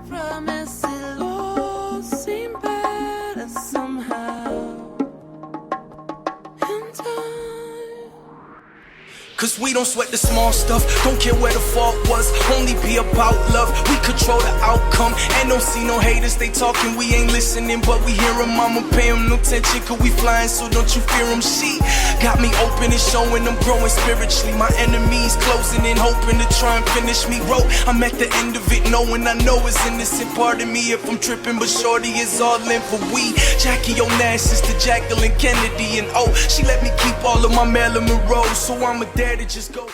promise it'll all seem better somehow in time. Cause we don't sweat the small stuff, don't care where the fault was, only be about love, we control the outcome, and don't see no haters, they talking, we ain't listening, but we hear them, I'ma pay them no attention, cause we flying, so don't you fear them, she got me open and showing I'm growing spiritually, my enemies closing in, hoping to try and finish me, wrote, I'm at the end of it, knowing I know it's innocent, pardon me if I'm tripping, but shorty is all in for we, Jackie Onassis to Jacqueline Kennedy, and oh, she let me keep all of my Marilyn Monroe, so I'm a dad to just go.